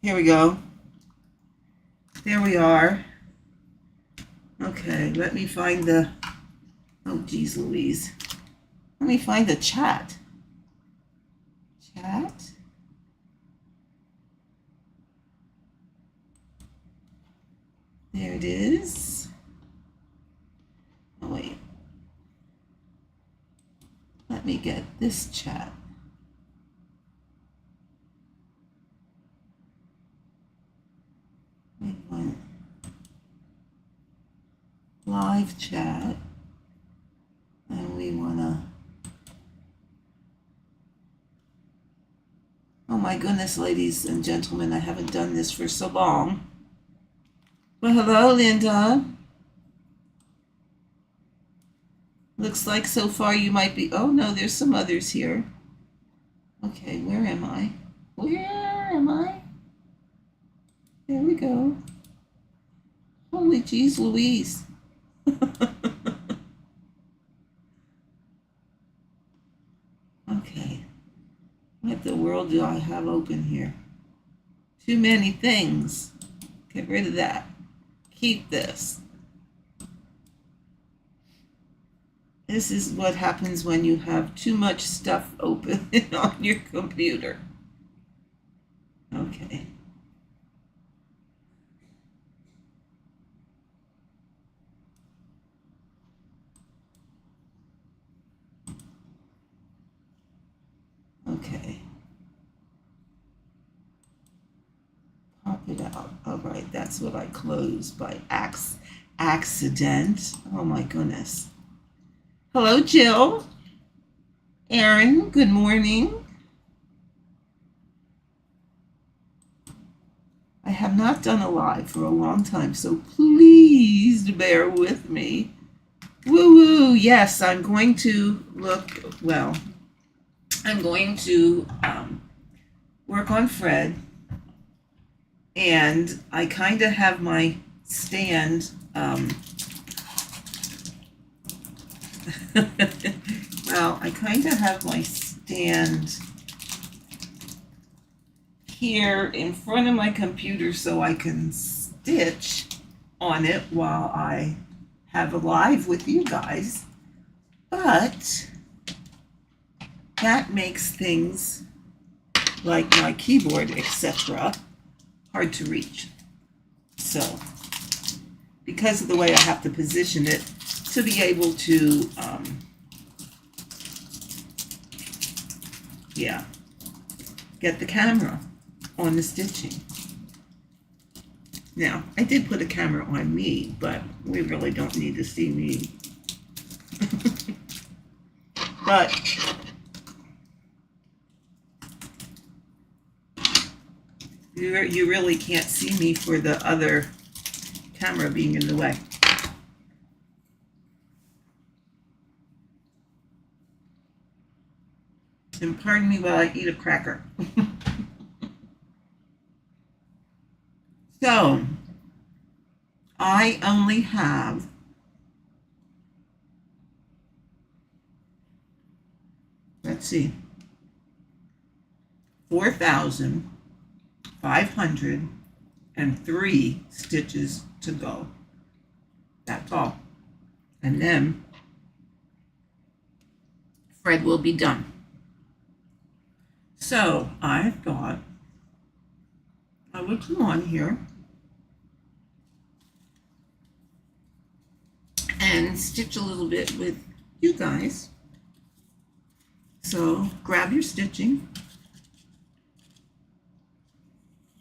Here we go. There we are. Okay, let me find the, oh geez Louise. Let me find the chat. Chat. There it is. Oh wait. Let me get this chat. Live chat, and we want to, oh my goodness, ladies and gentlemen, I haven't done this for so long. Well, hello, Linda. Looks like so far you might be, oh no, there's some others here. Okay, where am I? Where am I? There we go. Holy geez Louise. Okay, what the world do I have open here? Too many things. Get rid of that. Keep this. This is what happens when you have too much stuff open on your computer. Okay. Okay. Pop it out. All right, that's what I closed by accident. Oh my goodness. Hello, Jill. Erin, good morning. I have not done a live for a long time, so please bear with me. Woo woo, yes, I'm going to look, well, I'm going to work on Fred, and I kind of have my stand, well, I kind of have my stand here in front of my computer so I can stitch on it while I have a live with you guys, but that makes things like my keyboard, etc., hard to reach. So, because of the way I have to position it to be able to, get the camera on the stitching. Now, I did put a camera on me, but we really don't need to see me. But you really can't see me for the other camera being in the way. And pardon me while I eat a cracker. So, I only have let's see, 4,503 stitches to go. That's all. And then Fred will be done. So I thought I would come on here and stitch a little bit with you guys. So grab your stitching,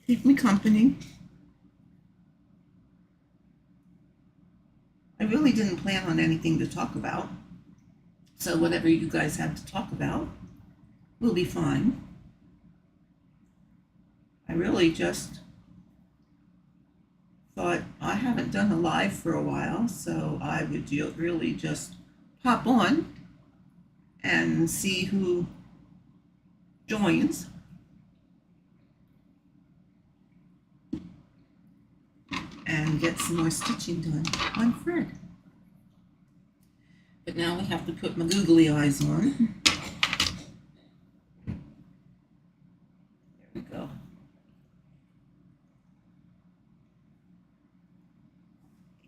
keep me company. I really didn't plan on anything to talk about, so whatever you guys have to talk about will be fine. I really just thought I haven't done a live for a while, so I would really just pop on and see who joins. And get some more stitching done on Fred. But now we have to put my googly eyes on. There we go.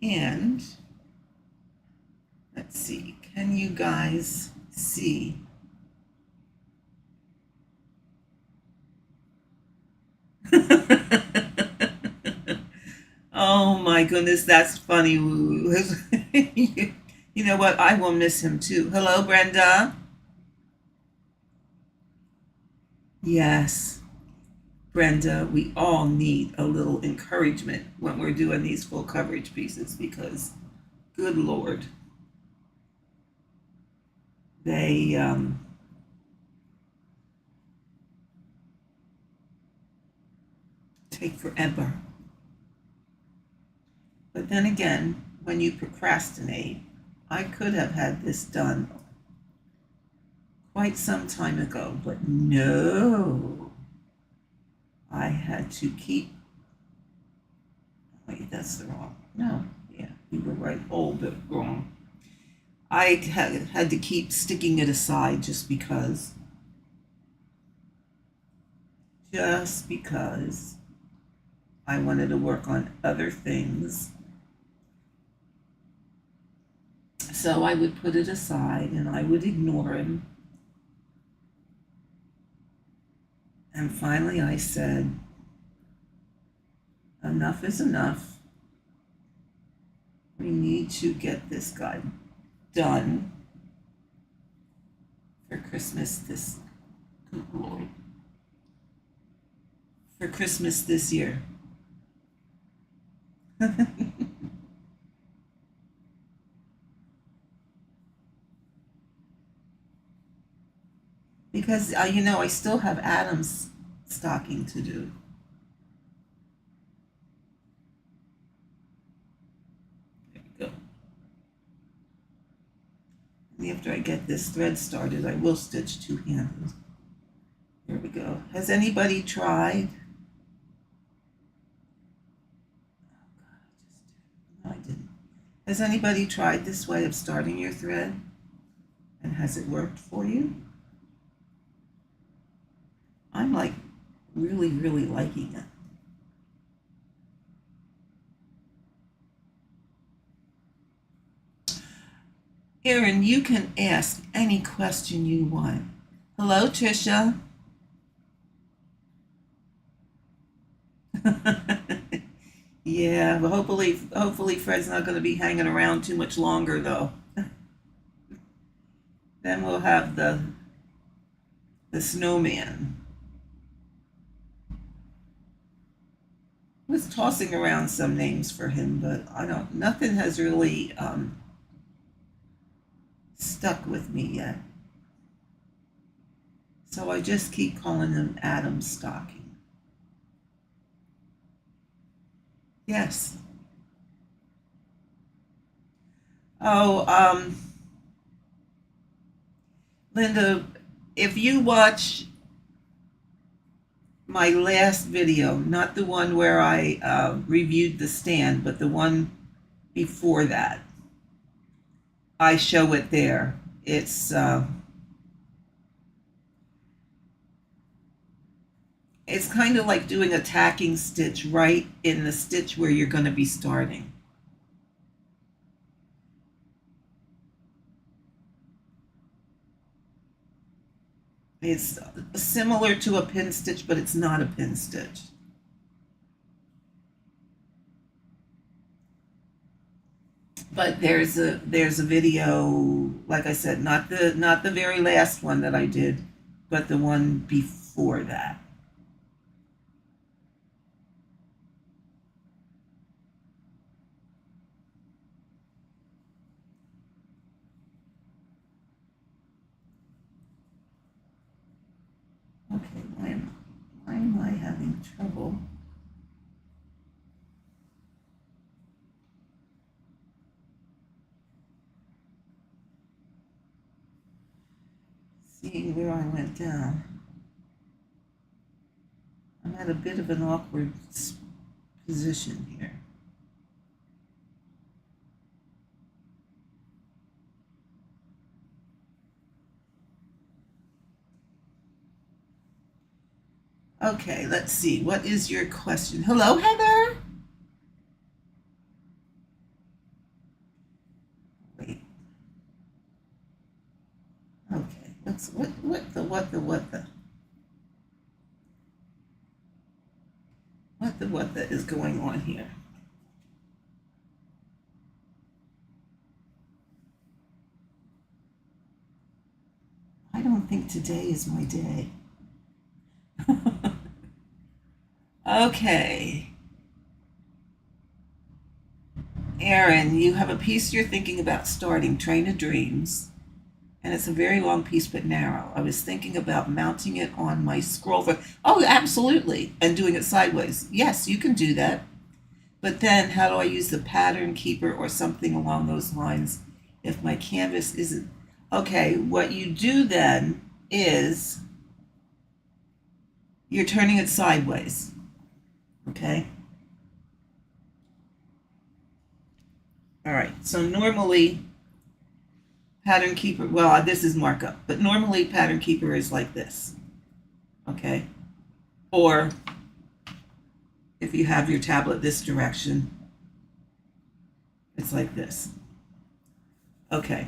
And let's see, can you guys see? Oh my goodness, that's funny. You know what? I will miss him too. Hello, Brenda. Yes, Brenda, we all need a little encouragement when we're doing these full coverage pieces because, good Lord, they take forever. But then again, when you procrastinate, I could have had this done quite some time ago, but no, I had to keep, wait, that's the wrong, no, yeah, you were right, all but wrong. I had to keep sticking it aside just because I wanted to work on other things. So I would put it aside and I would ignore him. And finally I said, enough is enough. We need to get this guy done for Christmas this, good Lord, for Christmas this year. Because, I still have Adam's stocking to do. There we go. And after I get this thread started, I will stitch two handles. There we go. Has anybody tried? No, I didn't. Has anybody tried this way of starting your thread? And has it worked for you? I'm like really, really liking it. Erin, you can ask any question you want. Hello, Trisha. Yeah, but hopefully Fred's not going to be hanging around too much longer, though. Then we'll have the snowman. I was tossing around some names for him, but nothing has really stuck with me yet. So I just keep calling him Adam's stocking. Yes. Oh, Linda, if you watch my last video, not the one where I reviewed the stand, but the one before that, I show it there. It's kind of like doing a tacking stitch right in the stitch where you're going to be starting. It's similar to a pin stitch, but it's not a pin stitch. But there's a video, like I said, not the very last one that I did, but the one before that. Okay, why am I having trouble? Seeing where I went down. I'm at a bit of an awkward position here. Okay, let's see. What is your question? Hello, Heather. What the is going on here? I don't think today is my day. Okay. Erin, you have a piece you're thinking about starting, Train of Dreams, and it's a very long piece but narrow. I was thinking about mounting it on my scroll. Oh, absolutely, and doing it sideways. Yes, you can do that. But then how do I use the pattern keeper or something along those lines if my canvas isn't? Okay, what you do then is you're turning it sideways. Okay? All right, so normally pattern keeper, well, this is markup, but normally pattern keeper is like this. Okay? Or if you have your tablet this direction, it's like this. Okay,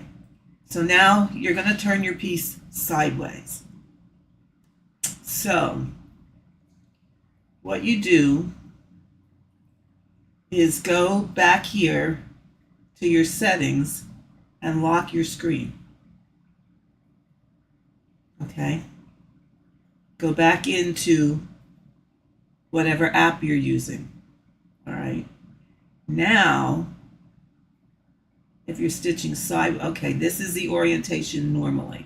so now you're going to turn your piece sideways. So what you do is go back here to your settings and lock your screen. Okay? Go back into whatever app you're using. All right? Now, if you're stitching sideways, okay, this is the orientation normally.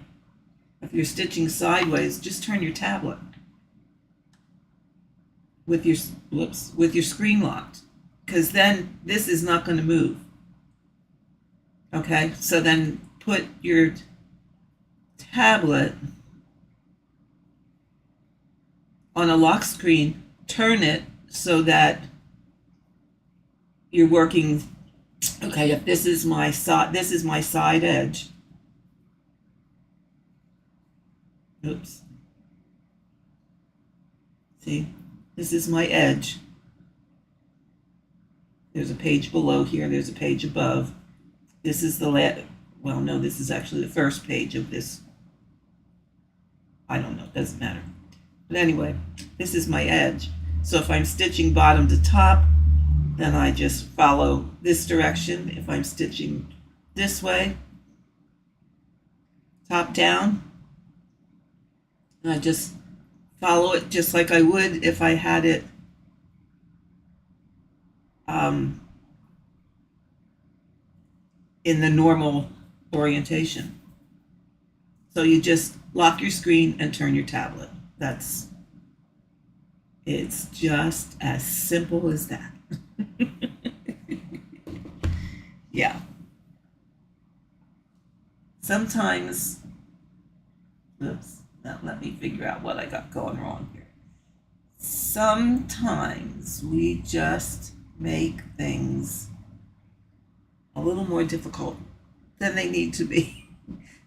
If you're stitching sideways, just turn your tablet with your screen locked, because then this is not going to move. Okay, so then put your tablet on a lock screen, turn it so that you're working. Okay, if this is my side edge. Oops. See, this is my edge. There's a page below here. There's a page above. This is the well, no, this is actually the first page of this. I don't know, it doesn't matter. But anyway, this is my edge. So if I'm stitching bottom to top, then I just follow this direction. If I'm stitching this way, top down, and I just follow it just like I would if I had it in the normal orientation. So you just lock your screen and turn your tablet. It's just as simple as that. Yeah. Sometimes, oops, now let me figure out what I got going wrong here. Sometimes we just make things a little more difficult than they need to be.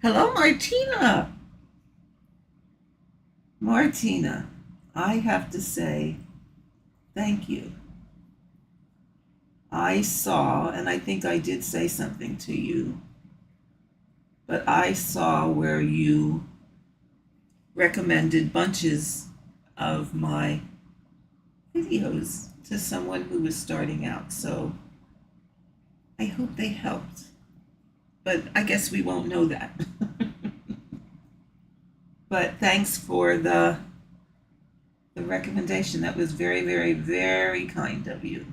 Hello, Martina. Martina, I have to say thank you. I saw, and I think I did say something to you, but I saw where you recommended bunches of my videos to someone who was starting out. So I hope they helped, but I guess we won't know that. But thanks for the recommendation. That was very, very, very kind of you.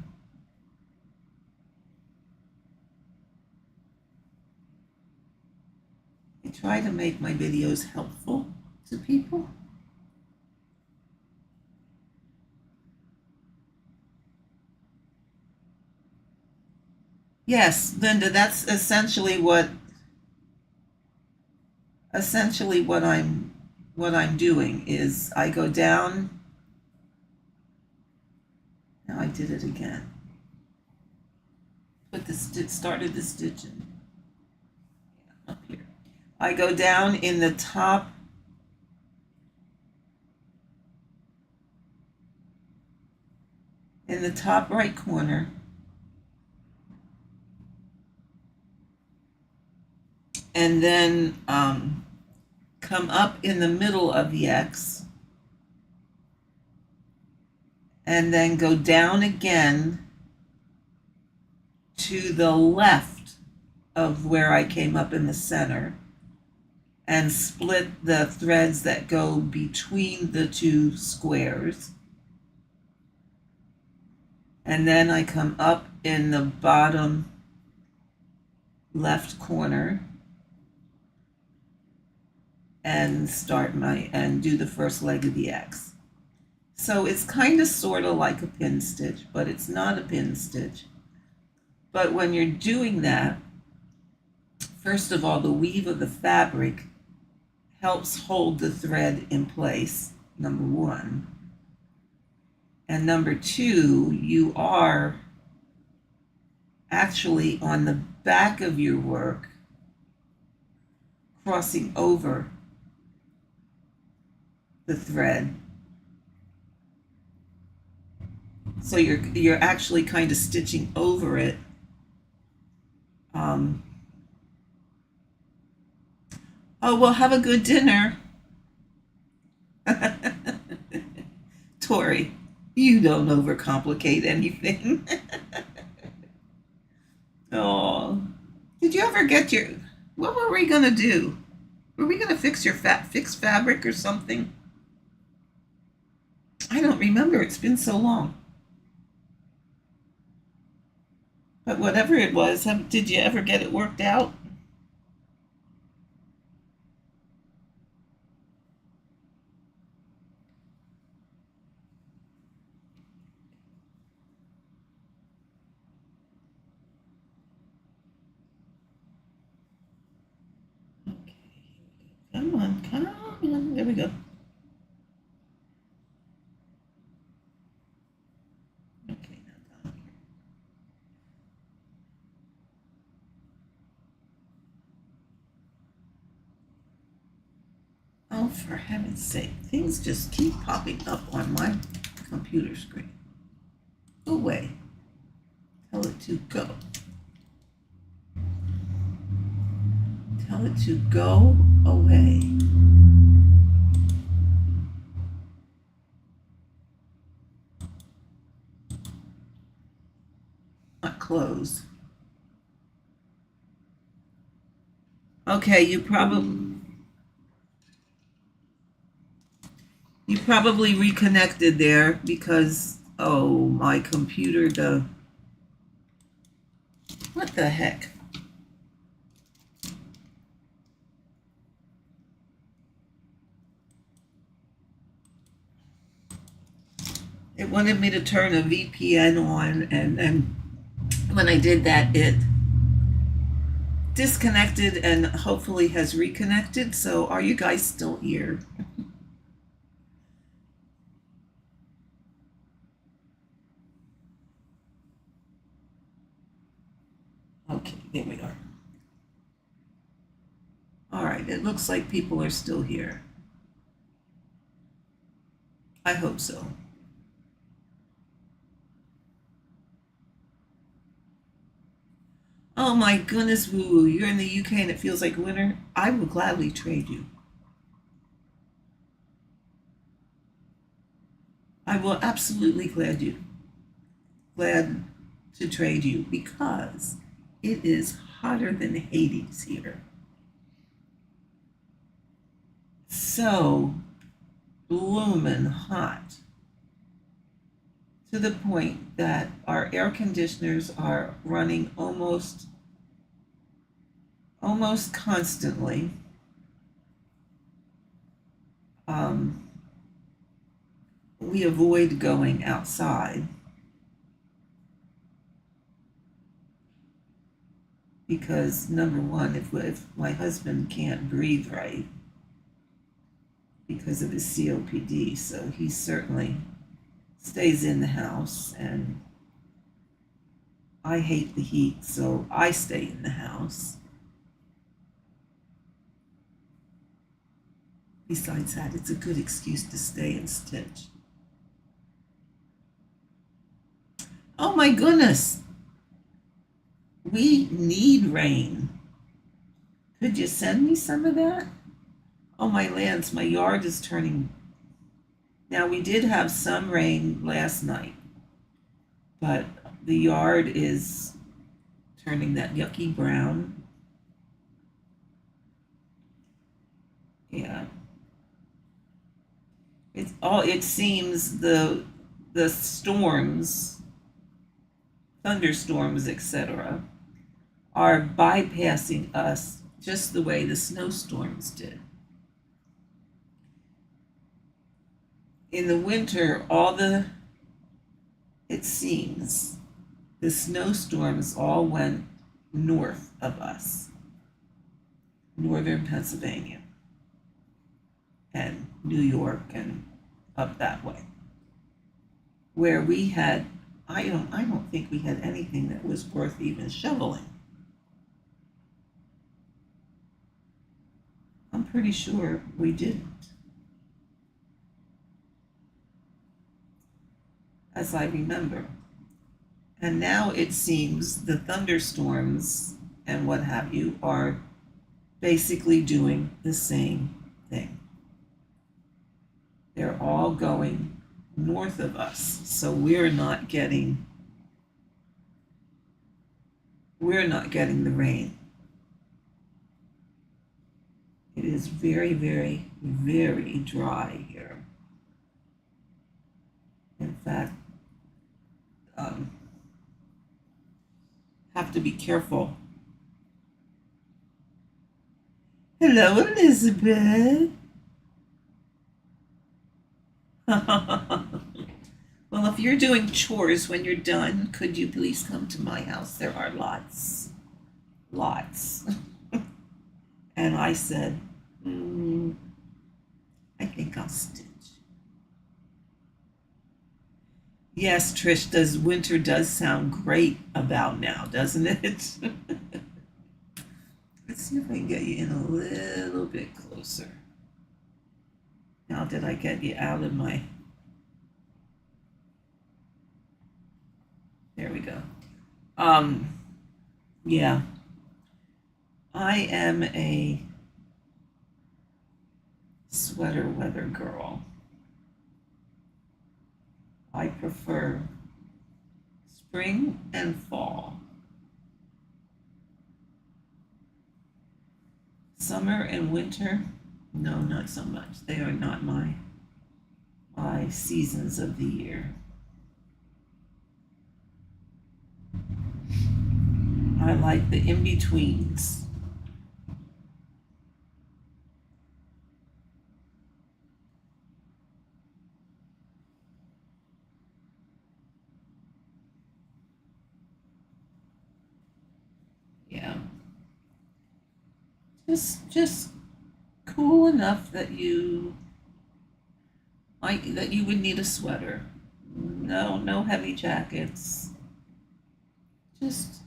I try to make my videos helpful to people. Yes, Linda, that's essentially what I'm doing is I go down. Now I did it again. Started the stitching up here. I go down in the top right corner, and then come up in the middle of the X, and then go down again to the left of where I came up in the center, and split the threads that go between the two squares. And then I come up in the bottom left corner and do the first leg of the X. So it's kind of sort of like a pin stitch, but it's not a pin stitch. But when you're doing that, first of all, the weave of the fabric helps hold the thread in place, number one. And number two, you are actually on the back of your work crossing over the thread. So you're actually kind of stitching over it. Oh, well, have a good dinner. Tori, you don't overcomplicate anything. Oh, did you ever get what were we gonna do? Were we gonna fix your fix fabric or something? I don't remember, it's been so long. But whatever it was, did you ever get it worked out? Okay, come on, there we go. Okay, now down here. Oh, for heaven's sake, things just keep popping up on my computer screen. Go away. Tell it to go. Tell it to go away. Not close. Okay, you probably reconnected there because, oh, my computer, what the heck? It wanted me to turn a VPN on, and when I did that, it disconnected and hopefully has reconnected. So are you guys still here? Okay, there we are. All right, it looks like people are still here. I hope so. Oh my goodness, Woo, you're in the UK and it feels like winter. I will gladly trade you. I will absolutely glad to trade you because it is hotter than Hades here. So bloomin' hot, to the point that our air conditioners are running almost constantly. We avoid going outside because, number one, if my husband can't breathe right because of his COPD, so he certainly stays in the house, and I hate the heat, so I stay in the house. Besides that, it's a good excuse to stay and stitch. Oh my goodness, we need rain. Could you send me some of that? Oh, my lands, my yard is turning. Now, we did have some rain last night, but the yard is turning that yucky brown. Yeah. It seems the storms, thunderstorms, etc., are bypassing us just the way the snowstorms did. In the winter, it seems, the snowstorms all went north of us, northern Pennsylvania and New York and up that way, where we had, I don't think we had anything that was worth even shoveling. I'm pretty sure we didn't, as I remember. And now it seems the thunderstorms and what have you are basically doing the same thing. They're all going north of us, so we're not getting the rain. It is very, very, very dry here. In fact, have to be careful. Hello, Elizabeth. Well, if you're doing chores when you're done, could you please come to my house? There are lots. And I said, I think I'll stitch. Yes, Trish, winter does sound great about now, doesn't it? Let's see if I can get you in a little bit closer. Now, did I get you out of my... There we go. Yeah. I am a sweater weather girl. I prefer spring and fall. Summer and winter, no, not so much. They are not my seasons of the year. I like the in-betweens. Yeah. Just cool enough that you would need a sweater. No heavy jackets. Just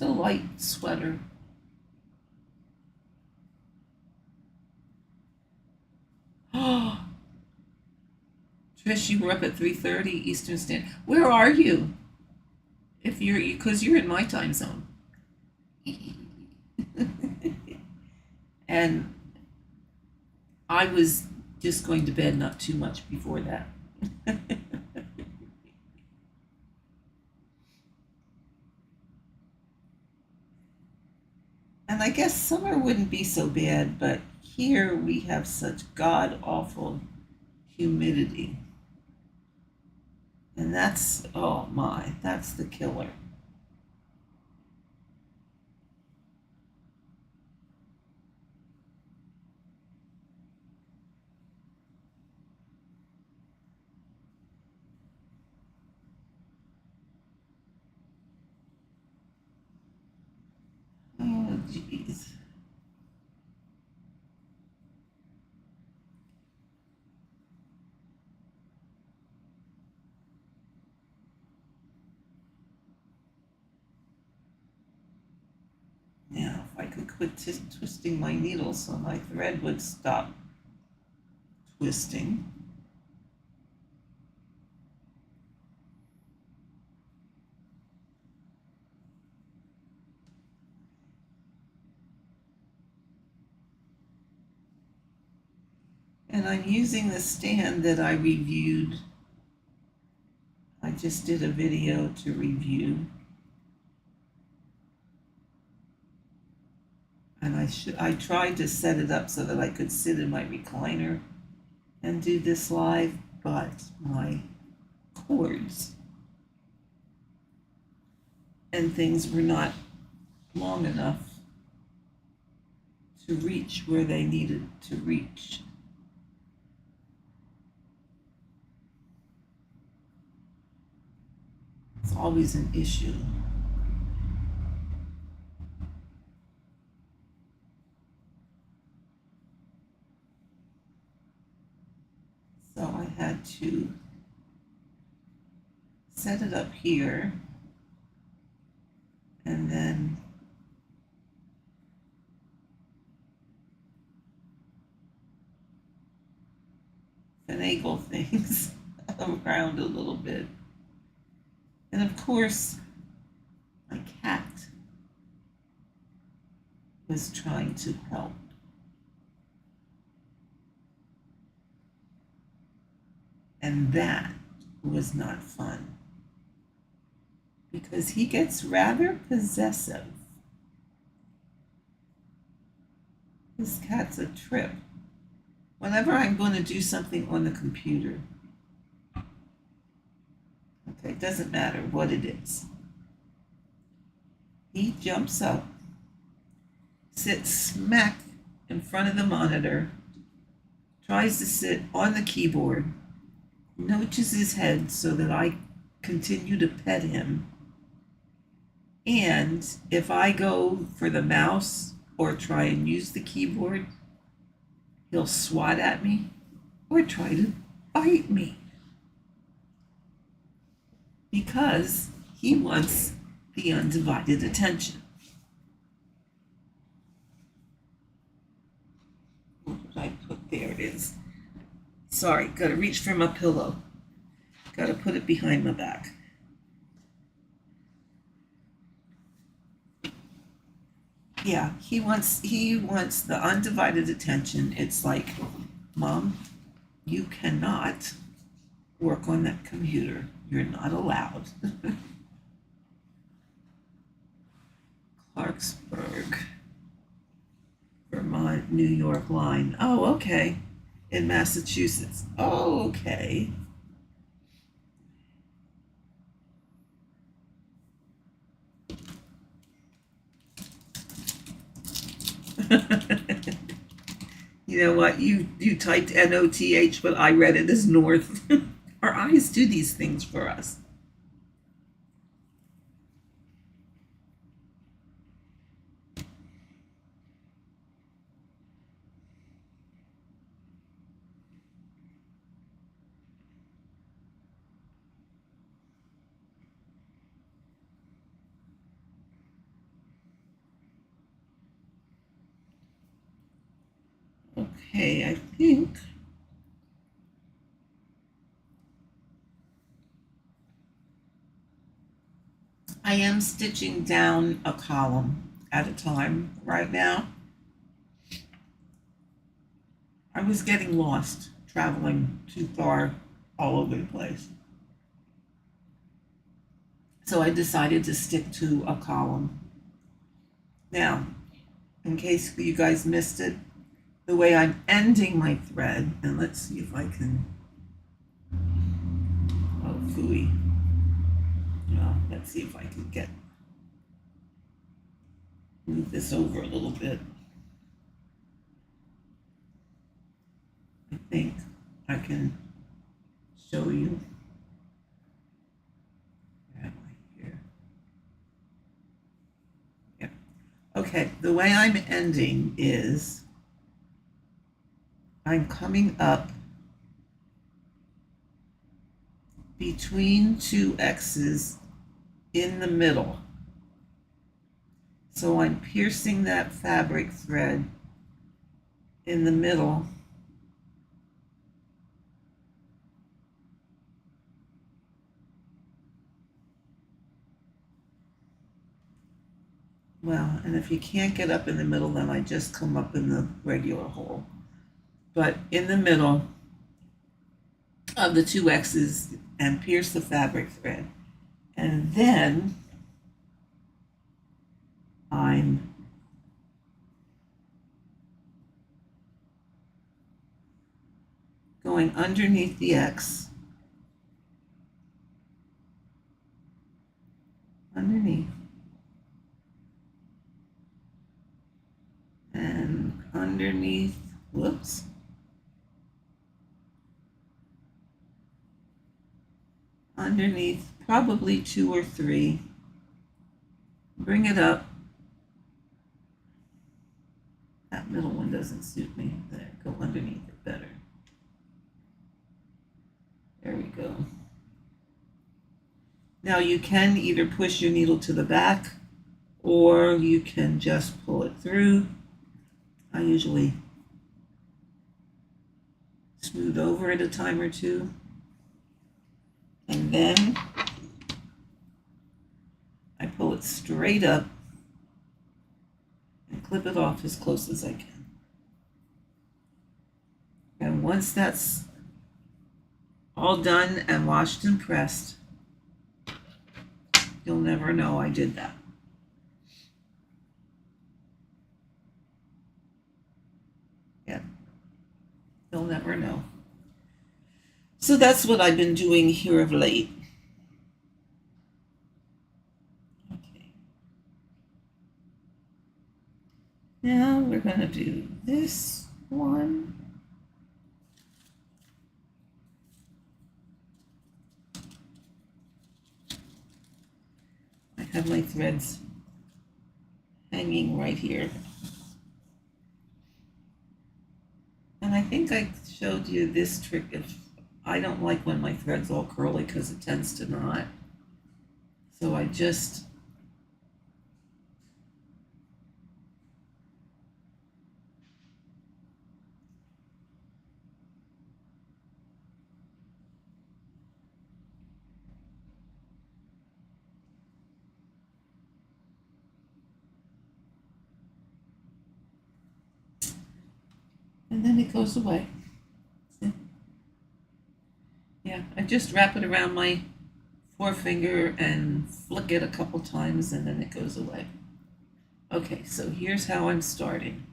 a light sweater. Oh, Trish, you were up at 3:30 Eastern Standard. Where are you? Because you're in my time zone. And I was just going to bed not too much before that. And I guess summer wouldn't be so bad, but here we have such god awful humidity. And that's, oh my, that's the killer. Oh, geez. Now, if I could quit twisting my needle so my thread would stop twisting. And I'm using the stand that I reviewed. I just did a video to review. And I tried to set it up so that I could sit in my recliner and do this live, but my cords and things were not long enough to reach where they needed to reach. It's always an issue. So I had to set it up here and then finagle things around a little bit. And of course, my cat was trying to help. And that was not fun because he gets rather possessive. This cat's a trip. Whenever I'm going to do something on the computer, okay, it doesn't matter what it is, he jumps up, sits smack in front of the monitor, tries to sit on the keyboard, notches his head so that I continue to pet him. And if I go for the mouse or try and use the keyboard, he'll swat at me or try to bite me because he wants the undivided attention. What did I put? There it is. Sorry, gotta reach for my pillow. Gotta put it behind my back. Yeah, he wants the undivided attention. It's like, Mom, you cannot work on that computer. You're not allowed. Clarksburg, Vermont, New York line. Oh, okay. In Massachusetts. Oh, okay. You know what? You typed NOTH, but I read it as North. Our eyes do these things for us. Okay, I think I am stitching down a column at a time right now. I was getting lost, traveling too far all over the place. So I decided to stick to a column. Now, in case you guys missed it, the way I'm ending my thread, and let's see if I can, oh, phooey. Let's see if I can move this over a little bit. I think I can show you. Where am I here? Yeah. Okay, the way I'm ending is I'm coming up between two X's in the middle. So I'm piercing that fabric thread in the middle. Well, and if you can't get up in the middle, then I just come up in the regular hole. but in the middle of the two X's and pierce the fabric thread. And then I'm going underneath the X, underneath, and underneath, whoops, underneath probably 2 or 3, bring it up. That middle one doesn't suit me. There, go underneath it better. There we go. Now you can either push your needle to the back or you can just pull it through. I usually smooth over it a time or two. And then I pull it straight up and clip it off as close as I can. And once that's all done and washed and pressed, you'll never know I did that. Yeah, you'll never know. So that's what I've been doing here of late. Okay. Now we're going to do this one. I have my threads hanging right here. And I think I showed you this trick. If I don't like when my thread's all curly because it tends to knot. So I just and then it goes away. Yeah, I just wrap it around my forefinger and flick it a couple times and then it goes away. Okay, so here's how I'm starting.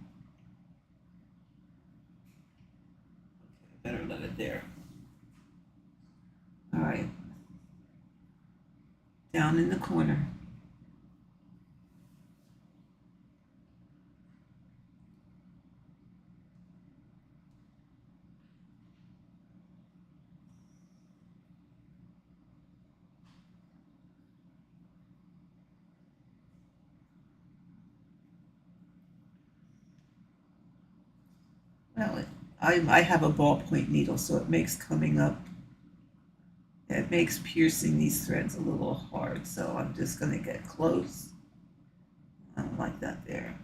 Okay, better let it there. All right, down in the corner. Well, I have a ballpoint needle, so it makes coming up, it makes piercing these threads a little hard. So I'm just going to get close. I don't like that there.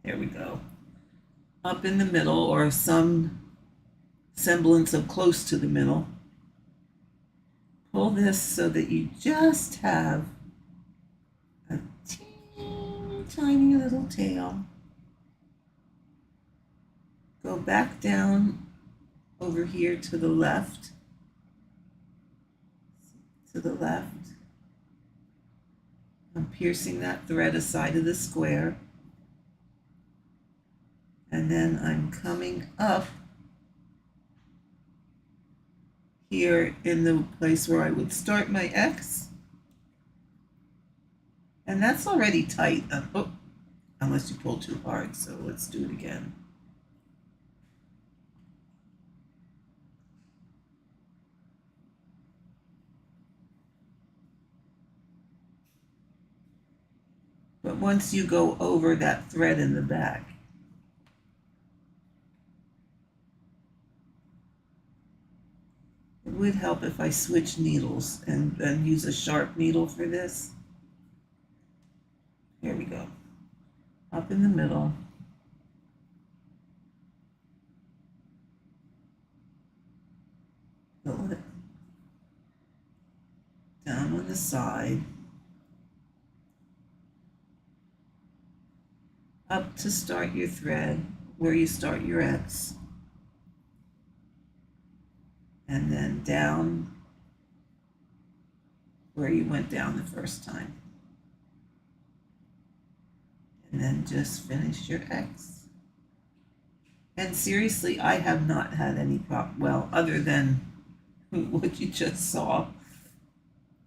There we go. Up in the middle, or some semblance of close to the middle. Pull this so that you just have a teeny tiny little tail. Go back down over here to the left. To the left. I'm piercing that thread aside of the square. And then I'm coming up here in the place where I would start my X. And that's already tight, unless you pull too hard, so let's do it again. But once you go over that thread in the back, it would help if I switch needles and use a sharp needle for this. Here we go. Up in the middle. Pull it down on the side. up to start your thread where you start your X, and then down where you went down the first time, and then just finish your X. And seriously, I have not had any problem, well, other than what you just saw.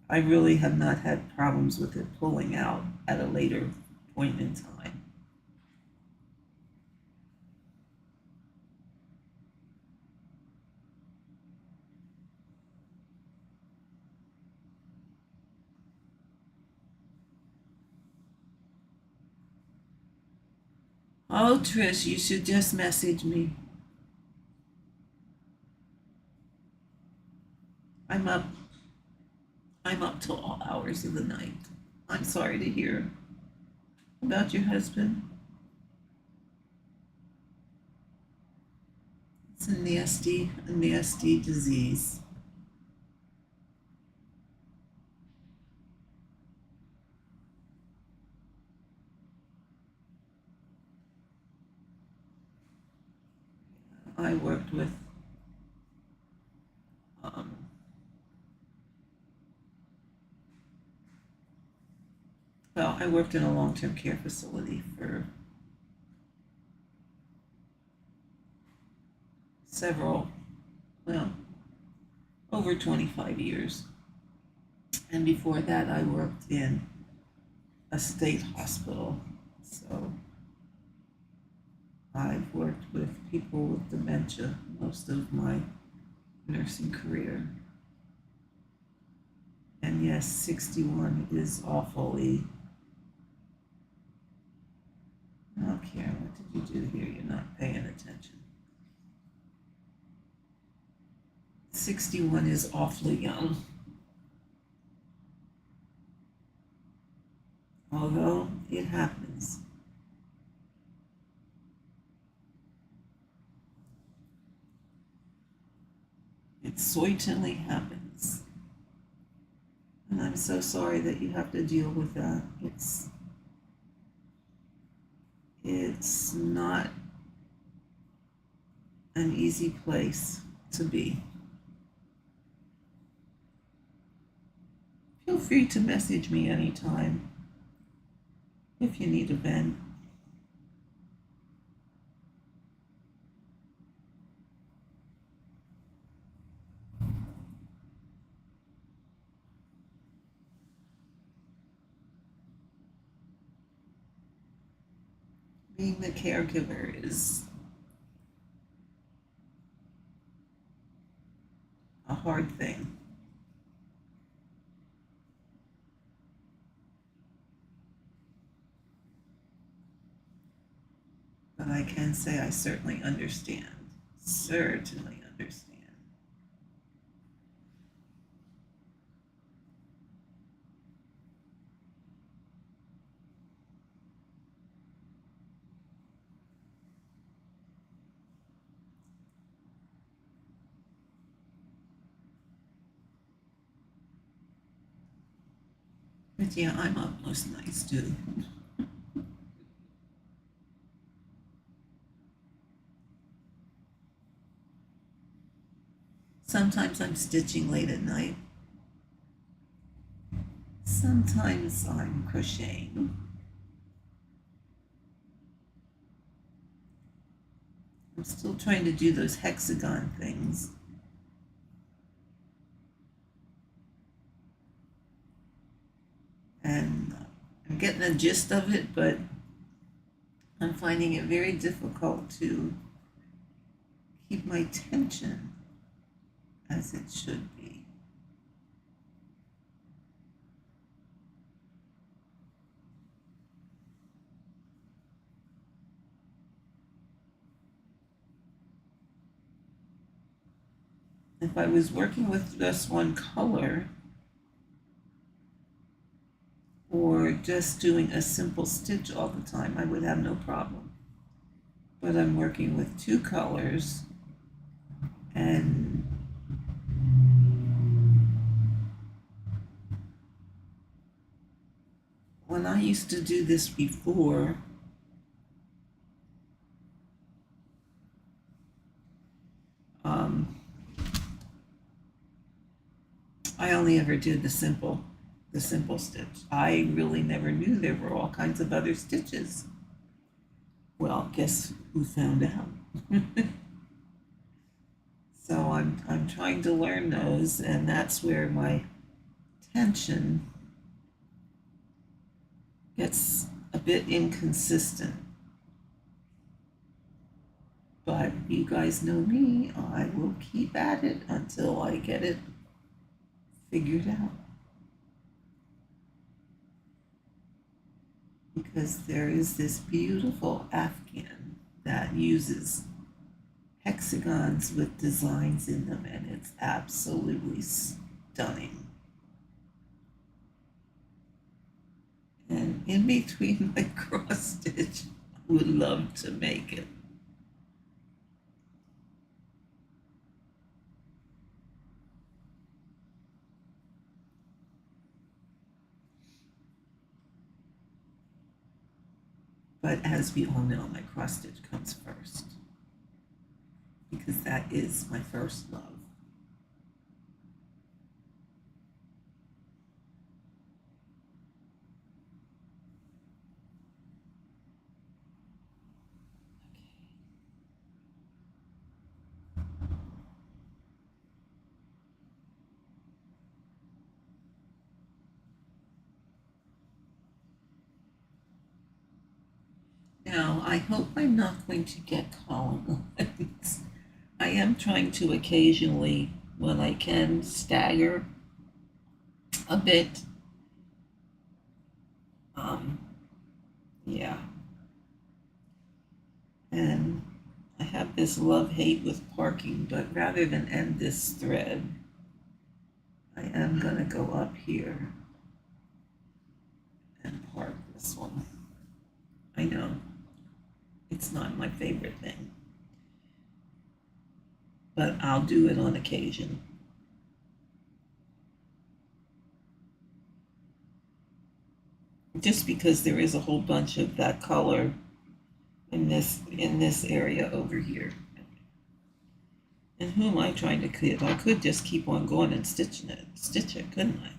I really have not had problems with it pulling out at a later point in time. Oh, Trish, you should just message me. I'm up. I'm up till all hours of the night. I'm sorry to hear about your husband. It's a nasty disease. I worked with well, I worked in a long-term care facility for several, well, over 25 years. And before that, I worked in a state hospital. So I've worked with people with dementia most of my nursing career. And yes, 61 is awfully. Oh, Karen, what did you do here? You're not paying attention. 61 is awfully young. Although it happens. It certainly happens. And I'm so sorry that you have to deal with that. It's not an easy place to be. Feel free to message me anytime if you need a vent. Being the caregiver is a hard thing. But I can say I certainly understand. Certainly understand. But yeah, I'm up most nights too. Sometimes I'm stitching late at night. Sometimes I'm crocheting. I'm still trying to do those hexagon things. And I'm getting the gist of it, but I'm finding it very difficult to keep my tension as it should be. If I was working with just one color, or just doing a simple stitch all the time, I would have no problem. But I'm working with two colors, and when I used to do this before, I only ever did the simple stitch. I really never knew there were all kinds of other stitches. Well, guess who found out? So I'm trying to learn those, and that's where my tension gets a bit inconsistent. But you guys know me, I will keep at it until I get it figured out. Because there is this beautiful afghan that uses hexagons with designs in them, and it's absolutely stunning. And in between my cross stitch, I would love to make it. But as we all know, my cross stitch comes first, because that is my first love. Now, I hope I'm not going to get column lines. I am trying to occasionally, when I can, stagger a bit. Yeah. And I have this love-hate with parking, but rather than end this thread, I am going to go up here and park this one. I know, it's not my favorite thing, but I'll do it on occasion. Just because there is a whole bunch of that color in this area over here. And who am I trying to kid? I could just keep on going and stitch it, couldn't I?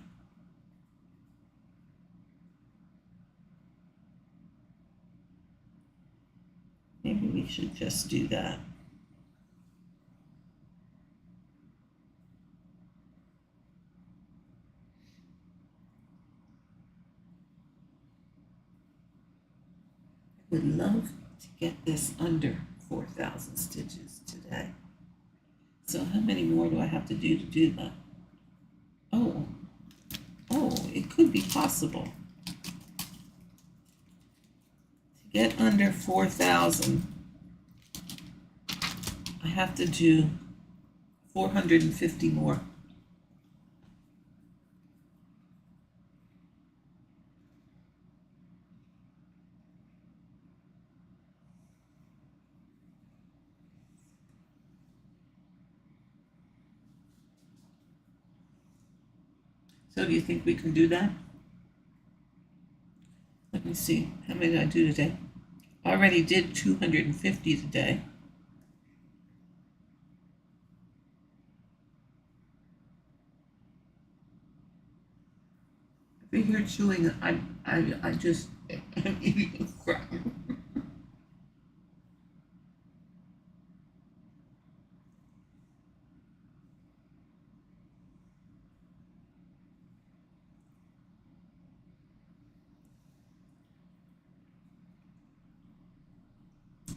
Maybe we should just do that. I would love to get this under 4,000 stitches today. So how many more do I have to do that? Oh, it could be possible. To get under 4,000, I have to do 450 more. So do you think we can do that? Let me see. How many did I do today? I already did 250 today. If you hear chewing, I just am eating a cracker.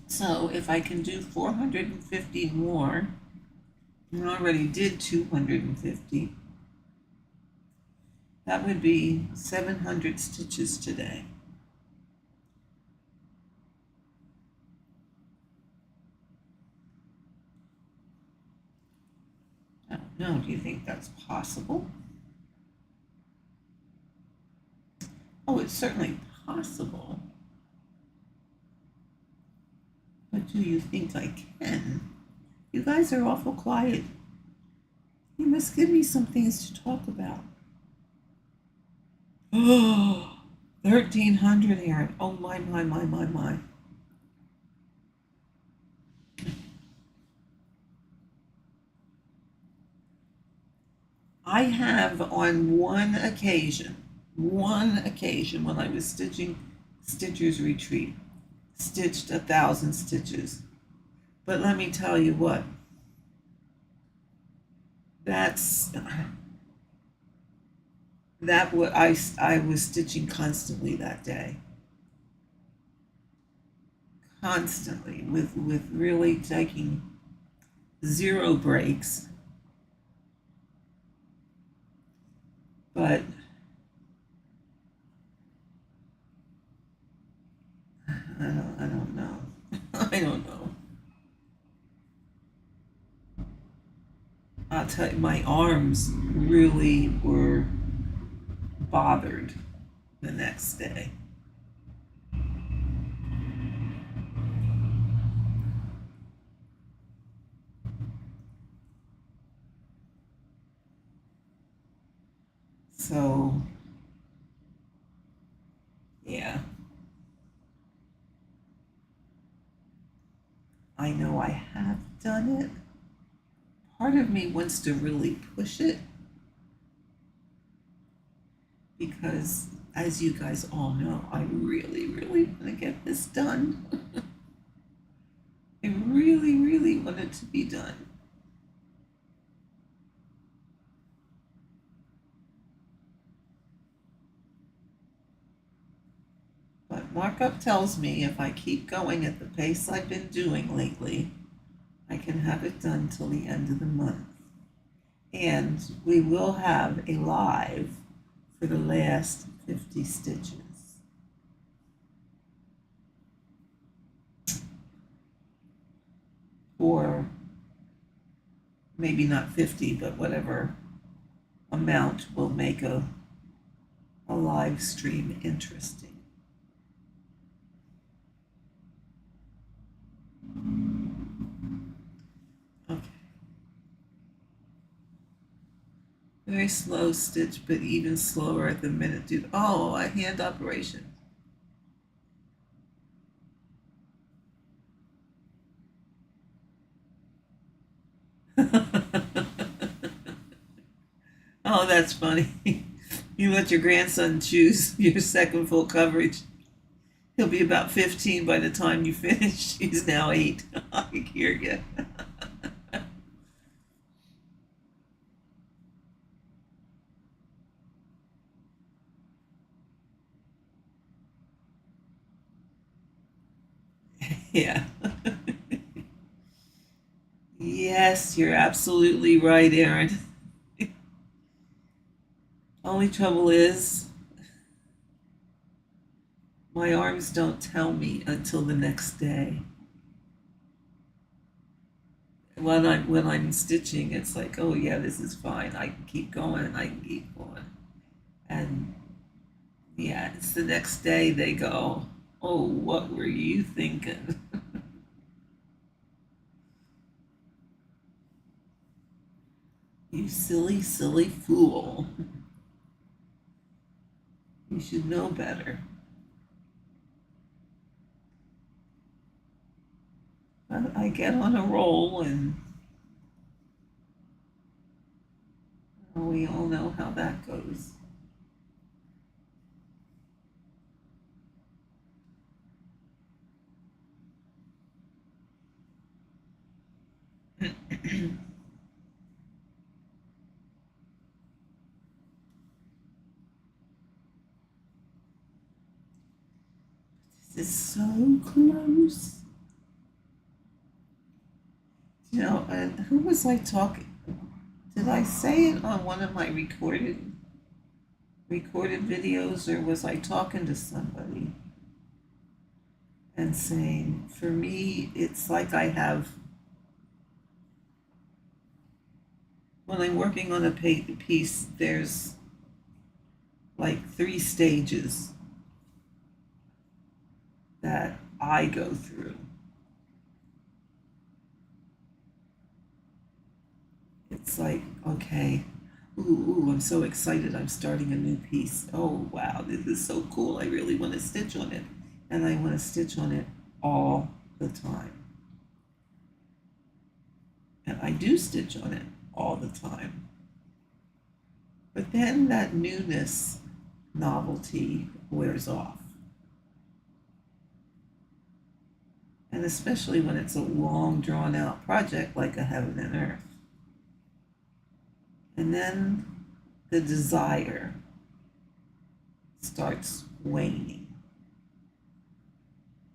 So if I can do 450 more, and I already did 250, that would be 700 stitches today. I don't know, do you think that's possible? Oh, it's certainly possible. But do you think I can? You guys are awful quiet. You must give me some things to talk about. Oh, 1,300, Aaron. Oh, my. I have on one occasion when I was stitching Stitcher's Retreat, stitched 1,000 stitches. But let me tell you what, that what I was stitching constantly that day. Constantly, with really taking zero breaks. But I don't know. I don't know. I'll tell you, my arms really were bothered the next day. So, yeah. I know I have done it. Part of me wants to really push it because, as you guys all know, I really, really want to get this done. I really, really want it to be done. But markup tells me if I keep going at the pace I've been doing lately, I can have it done till the end of the month. And we will have a live for the last 50 stitches. Or maybe not 50, but whatever amount will make a live stream interesting. Okay. Very slow stitch, but even slower at the minute, dude. Oh, a hand operation. Oh, that's funny. You let your grandson choose your second full coverage. He'll be about 15 by the time you finish. He's now 8. I hear you. Yeah. Yes, you're absolutely right, Aaron. Only trouble is, my arms don't tell me until the next day. When I'm stitching, it's like, oh yeah, this is fine. I can keep going. I can keep going. And yeah, it's the next day they go, oh, what were you thinking? You silly, silly fool. You should know better. But I get on a roll, and we all know how that goes. This is so close. You know, and who was I talking? Did I say it on one of my recorded videos, or was I talking to somebody and saying, for me, it's like I have, when I'm working on a piece, there's like 3 stages that I go through. It's like, okay, ooh, I'm so excited. I'm starting a new piece. Oh, wow, this is so cool. I really want to stitch on it. And I want to stitch on it all the time. And I do stitch on it all the time. But then that newness, novelty wears off. And especially when it's a long drawn out project like a heaven and earth. And then the desire starts waning.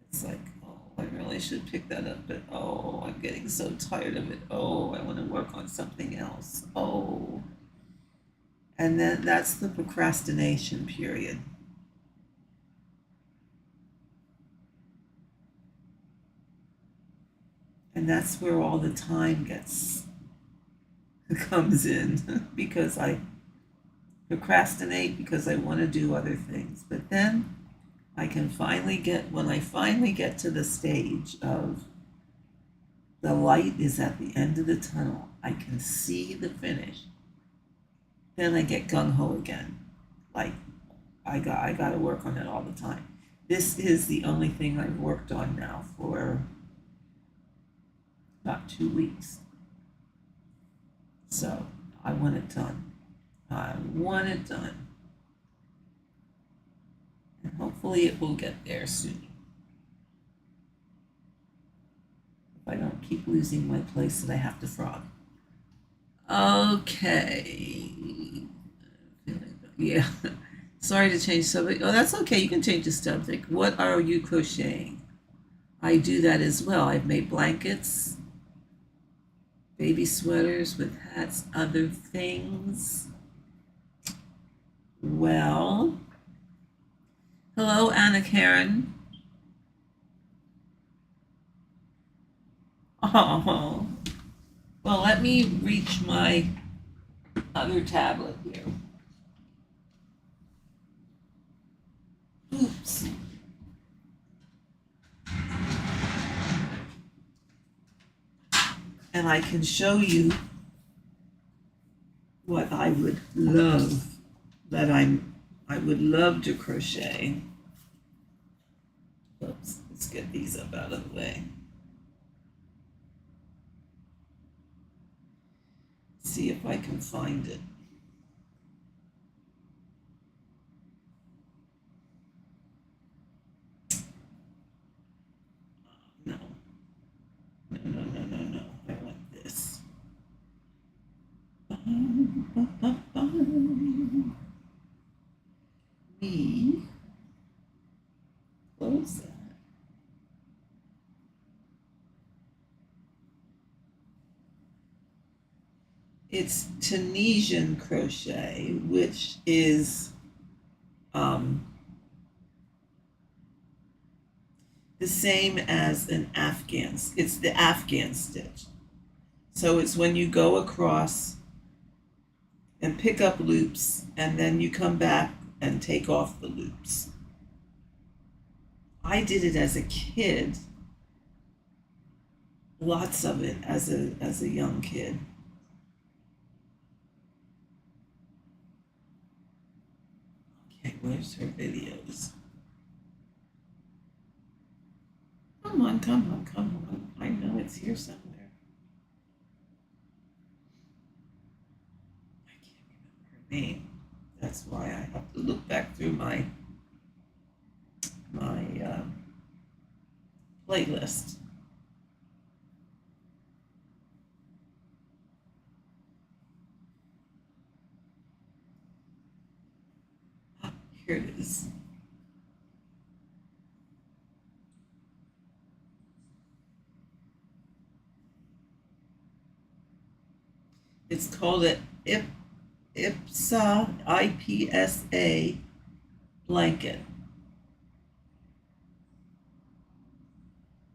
It's like, oh, I really should pick that up, but oh, I'm getting so tired of it. Oh, I want to work on something else. Oh. And then that's the procrastination period. And that's where all the time comes in because I procrastinate because I want to do other things. But then when I finally get to the stage of the light is at the end of the tunnel, I can see the finish, then I get gung-ho again. Like, I got to work on it all the time. This is the only thing I've worked on now for about 2 weeks. So I want it done. I want it done. And hopefully it will get there soon. If I don't keep losing my place that I have to frog. Okay. Yeah. Sorry to change subject. Oh, that's okay. You can change the subject. What are you crocheting? I do that as well. I've made blankets, baby sweaters with hats, other things. Well, hello, Anna Karen. Oh, well, let me reach my other tablet here. Oops. And I can show you what I would love I would love to crochet. Oops, let's get these up out of the way. See if I can find it. No. No. I want this. Me. Close that. It's Tunisian crochet, which is the same as an Afghan. It's the Afghan stitch. So it's when you go across and pick up loops, and then you come back and take off the loops. I did it as a kid, lots of it as a young kid. Okay, where's her videos? Come on. I know it's here somewhere. I can't remember her name. That's why I have to look back through my playlist. Here it is. It's called an IPSA blanket.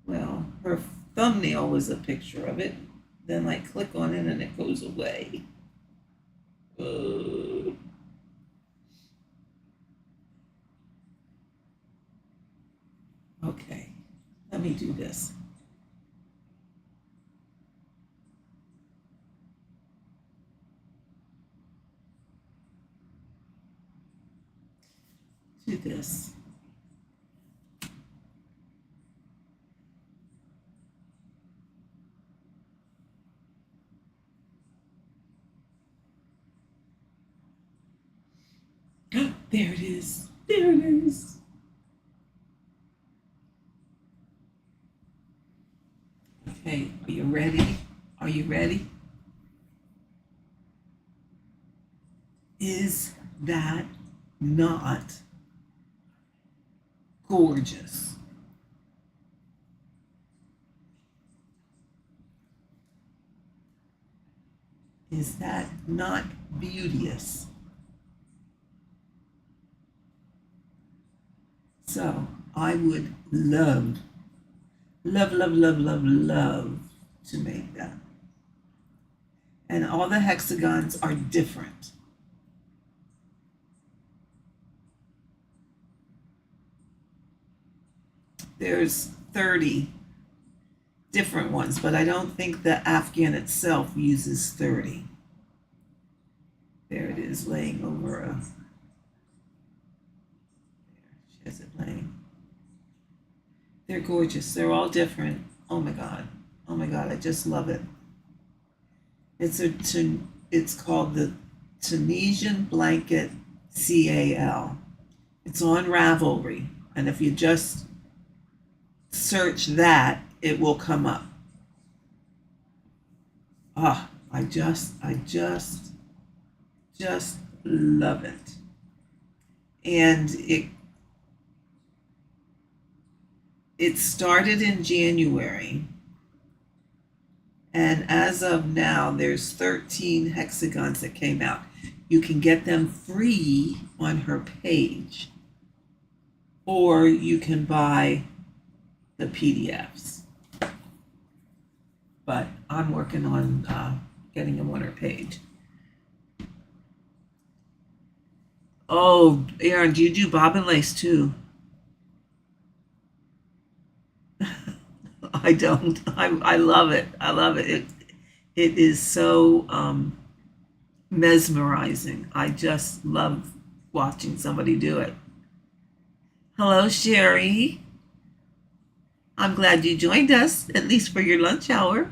Well, her thumbnail was a picture of it. Then I click on it and it goes away. Okay, let me do this. Do this. There it is. There it is. Okay, are you ready? Are you ready? Is that not gorgeous? Is that not beauteous? So I would love to make that. And all the hexagons are different. There's 30 different ones, but I don't think the Afghan itself uses 30. There it is, laying over a, there, she has it laying. They're gorgeous. They're all different. Oh my God. Oh my God, I just love it. It's called the Tunisian Blanket CAL. It's on Ravelry, and if you just search that, it will come up. Ah, I just love it. And it started in January, and as of now, there's 13 hexagons that came out. You can get them free on her page, or you can buy the PDFs. But I'm working on getting them on her page. Oh, Aaron, do you do bobbin lace too? I don't. I love it. I love it. It is so mesmerizing. I just love watching somebody do it. Hello, Sherry. I'm glad you joined us, at least for your lunch hour.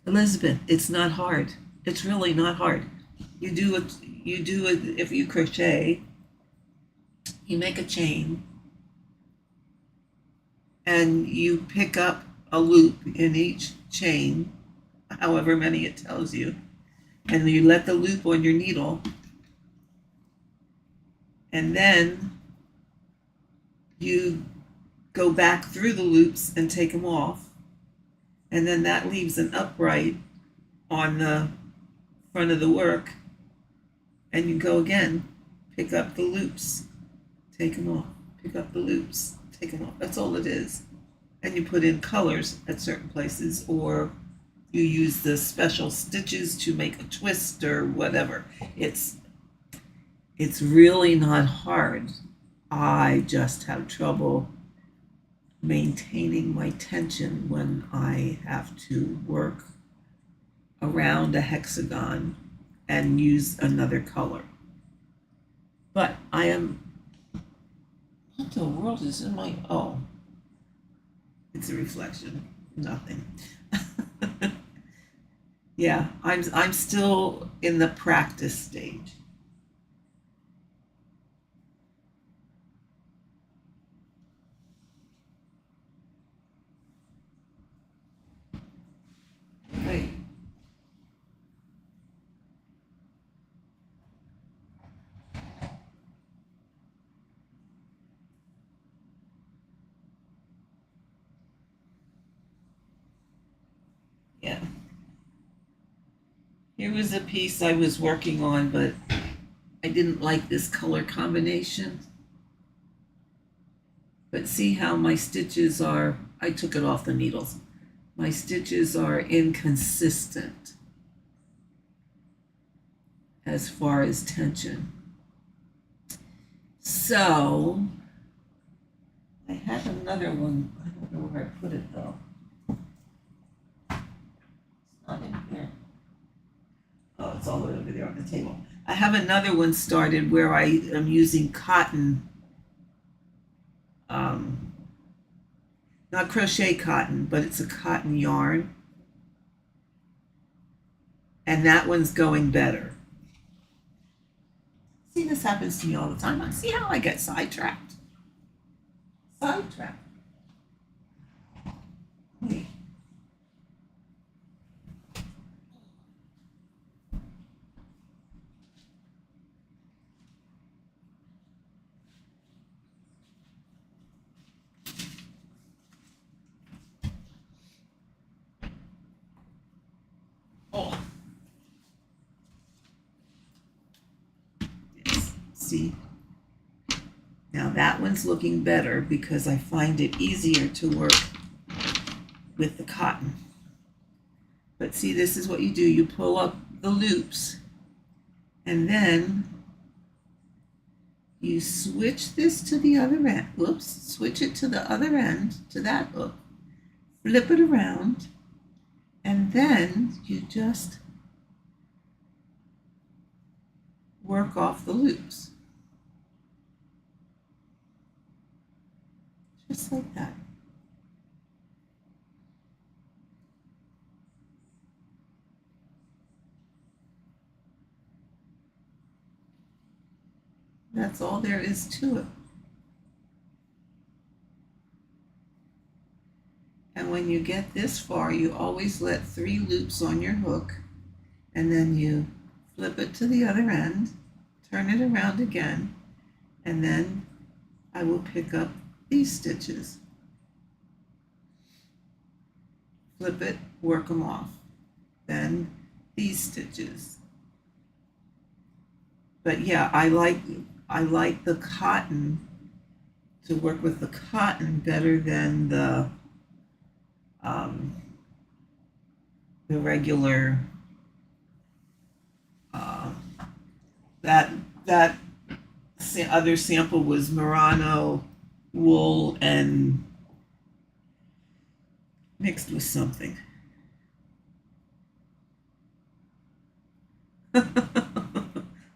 Elizabeth, it's not hard. It's really not hard. You do it. If you crochet, you make a chain, and you pick up a loop in each chain, however many it tells you, and you let the loop on your needle, and then you go back through the loops and take them off, and then that leaves an upright on the front of the work, and you go again, pick up the loops, take them off, pick up the loops, take them off. That's all it is. And you put in colors at certain places, or you use the special stitches to make a twist or whatever. It's really not hard. I just have trouble maintaining my tension when I have to work around a hexagon and use another color. But I am, what the world is in my, oh, it's a reflection, nothing. Yeah, I'm still in the practice stage. Wait. Yeah. Here was a piece I was working on, but I didn't like this color combination. But see how my stitches are, I took it off the needles. My stitches are inconsistent as far as tension. So I had another one. I don't know where I put it though. It's not in here. Oh, it's all the way over there on the table. I have another one started where I am using cotton not crochet cotton, but it's a cotton yarn. And that one's going better. See, this happens to me all the time. I see how I get sidetracked. Sidetracked. Wait. Oh. Yes. See? Now that one's looking better because I find it easier to work with the cotton. But see, this is what you do. You pull up the loops and then you switch this to the other end. Whoops, switch it to the other end, to that hook. Flip it around, and then you just work off the loops. Just like that. That's all there is to it. And when you get this far, you always let 3 loops on your hook, and then you flip it to the other end, turn it around again, and then I will pick up these stitches. Flip it, work them off. Then these stitches. But yeah, I like the cotton, to work with the cotton better than the regular that other sample was merino wool and mixed with something.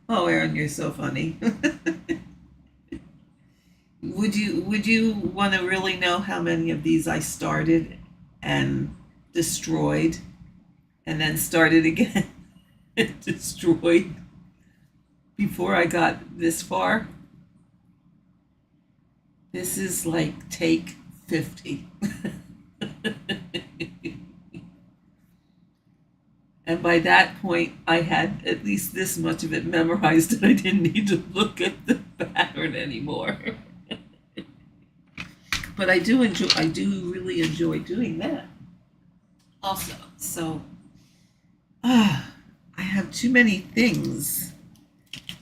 Oh, Erin, you're so funny. Would you want to really know how many of these I started and destroyed and then started again and destroyed before I got this far? This is like take 50. And by that point, I had at least this much of it memorized that I didn't need to look at the pattern anymore. But I do really enjoy doing that also. So, I have too many things.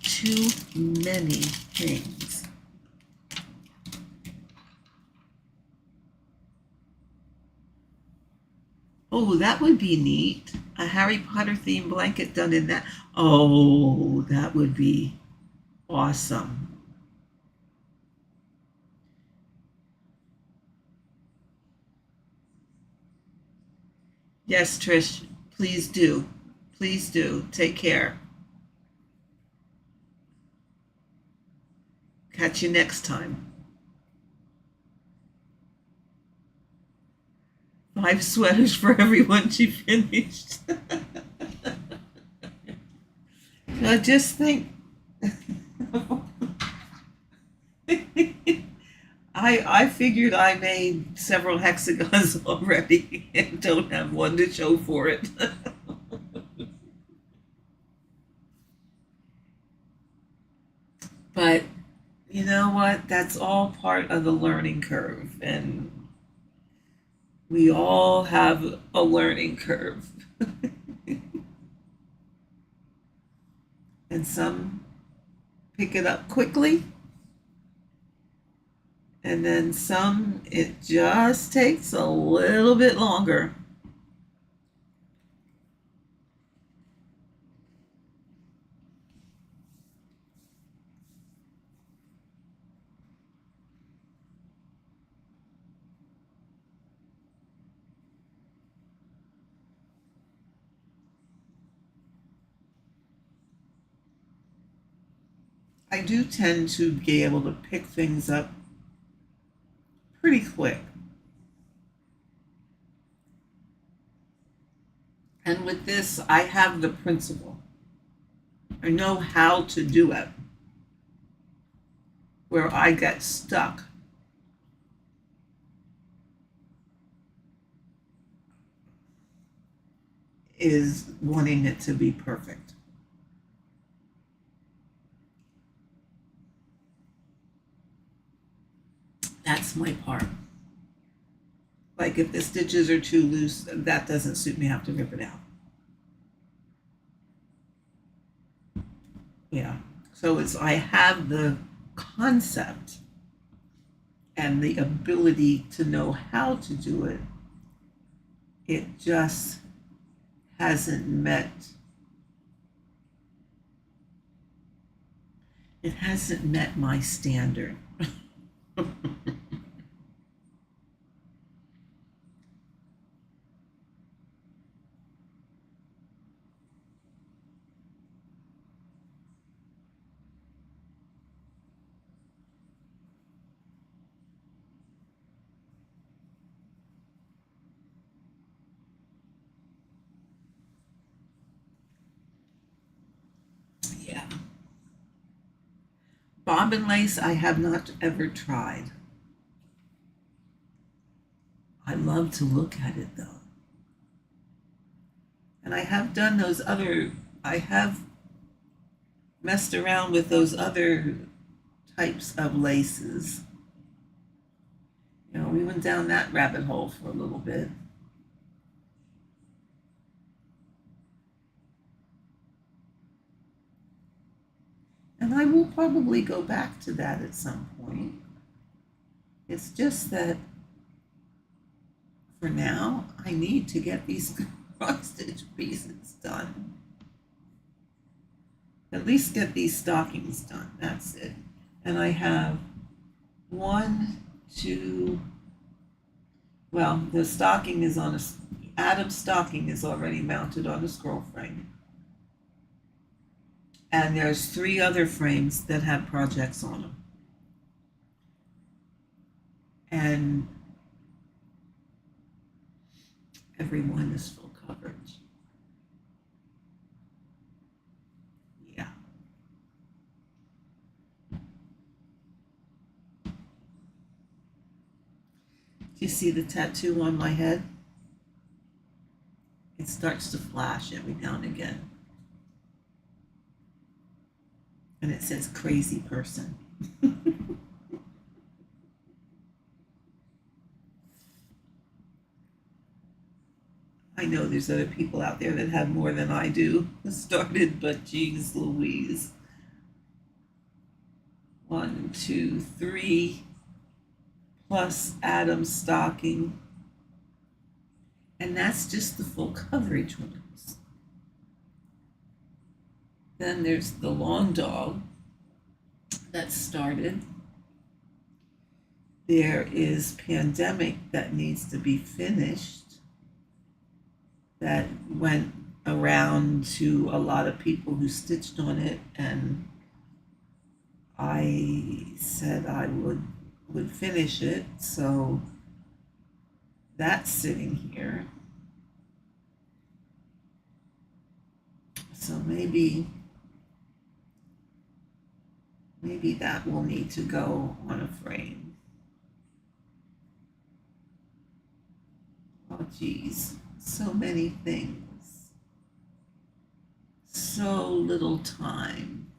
Too many things. Oh, that would be neat. A Harry Potter themed blanket done in that. Oh, that would be awesome. Yes, Trish, please do. Please do. Take care. Catch you next time. 5 sweaters for everyone she finished. I just think I figured I made several hexagons already and don't have one to show for it. But you know what? That's all part of the learning curve, and we all have a learning curve. And some pick it up quickly, and then some it just takes a little bit longer. I do tend to be able to pick things up pretty quick. And with this, I have the principle. I know how to do it. Where I get stuck is wanting it to be perfect. That's my part. Like if the stitches are too loose, that doesn't suit me, I have to rip it out. Yeah. So I have the concept and the ability to know how to do it. It just hasn't met my standard. Yeah. Bobbin lace I have not ever tried. I love to look at it though. And I have done I have messed around with those other types of laces. You know, we went down that rabbit hole for a little bit. And I will probably go back to that at some point. It's just that for now, I need to get these cross-stitch pieces done. At least get these stockings done. That's it. And I have the stocking is on Adam's stocking is already mounted on a scroll frame. And there's 3 other frames that have projects on them. And everyone is full coverage. Yeah. Do you see the tattoo on my head? It starts to flash every now and again. And it says crazy person. I know there's other people out there that have more than I do started, but geez Louise. 1, 2, 3, plus Adam's stocking. And that's just the full coverage ones. Then there's the long dog that started. There is pandemic that needs to be finished. That went around to a lot of people who stitched on it, and I said I would finish it, so that's sitting here. So maybe that will need to go on a frame. Oh geez, so many things. So little time.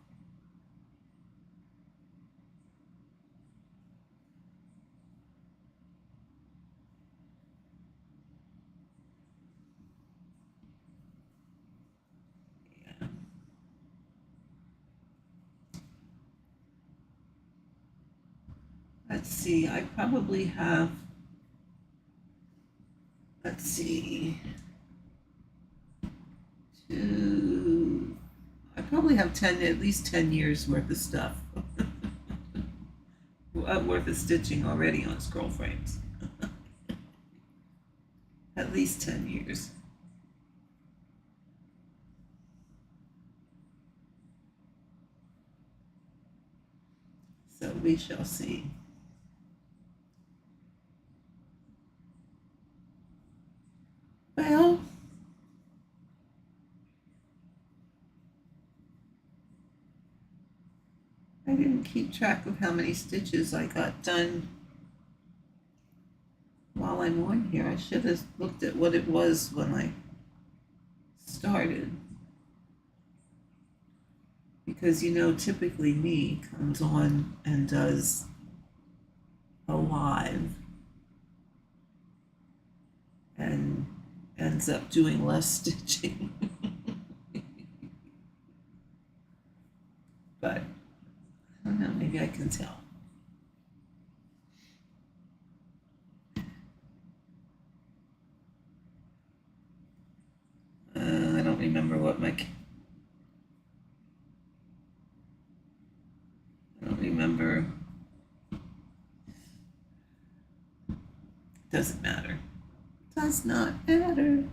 Let's see, I probably have, let's see, I probably have at least 10 years worth of stuff, worth of stitching already on scroll frames. At least 10 years. So we shall see. Well, I didn't keep track of how many stitches I got done while I'm on here. I should have looked at what it was when I started. Because, you know, typically me comes on and does a live and ends up doing less stitching. But I don't know, maybe I can tell. I don't remember what my... I don't remember. Doesn't matter. Does not matter.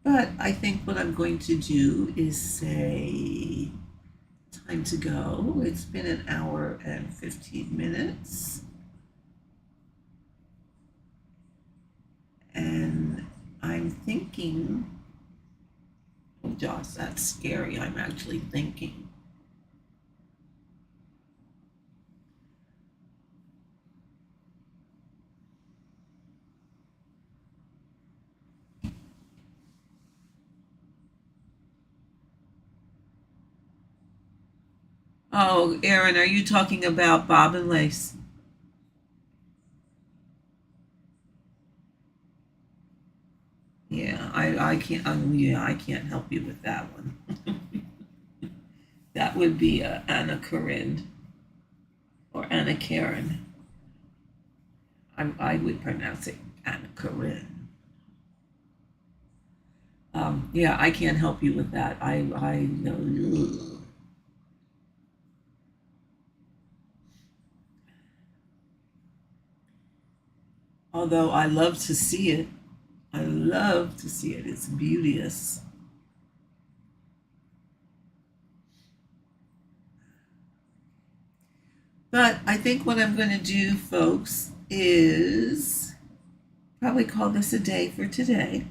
But I think what I'm going to do is say time to go. It's been an hour and 15 minutes. And I'm thinking, oh Josh, that's scary. I'm actually thinking. Oh, Erin, are you talking about bob and lace? Yeah, I can't. Yeah, I can't help you with that one. That would be Anna Corinne or Anna Karen. I would pronounce it Anna Corinne. Yeah, I can't help you with that. I know. Although I love to see it. I love to see it. It's beauteous. But I think what I'm going to do, folks, is probably call this a day for today.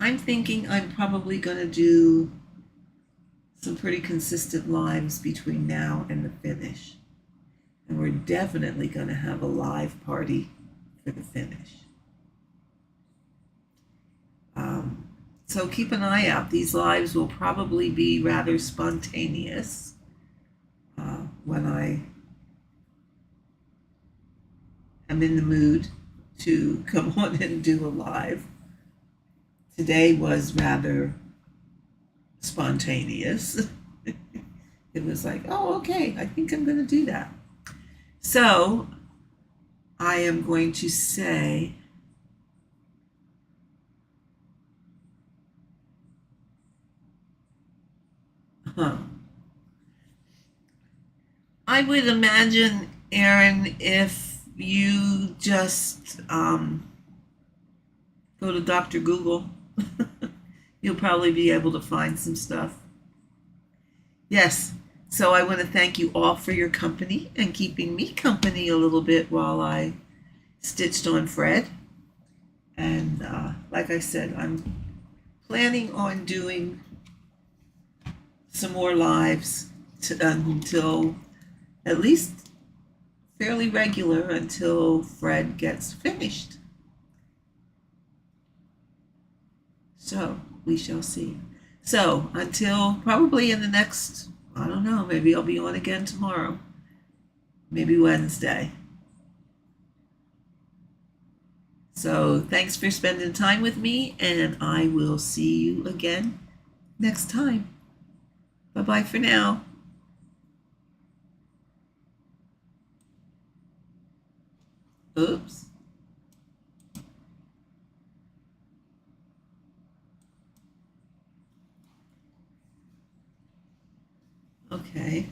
I'm thinking I'm probably going to do some pretty consistent lives between now and the finish. And we're definitely going to have a live party for the finish. So keep an eye out. These lives will probably be rather spontaneous when I am in the mood to come on and do a live. Today was rather spontaneous. It was like, oh, okay, I think I'm going to do that. So I am going to say, I would imagine, Erin, if you just go to Dr. Google, you'll probably be able to find some stuff. Yes, so I want to thank you all for your company and keeping me company a little bit while I stitched on Fred. And like I said, I'm planning on doing some more lives until at least fairly regular until Fred gets finished. So we shall see. So until probably in the next, I don't know, maybe I'll be on again tomorrow, maybe Wednesday. So thanks for spending time with me, and I will see you again next time. Bye-bye for now. Oops. Okay.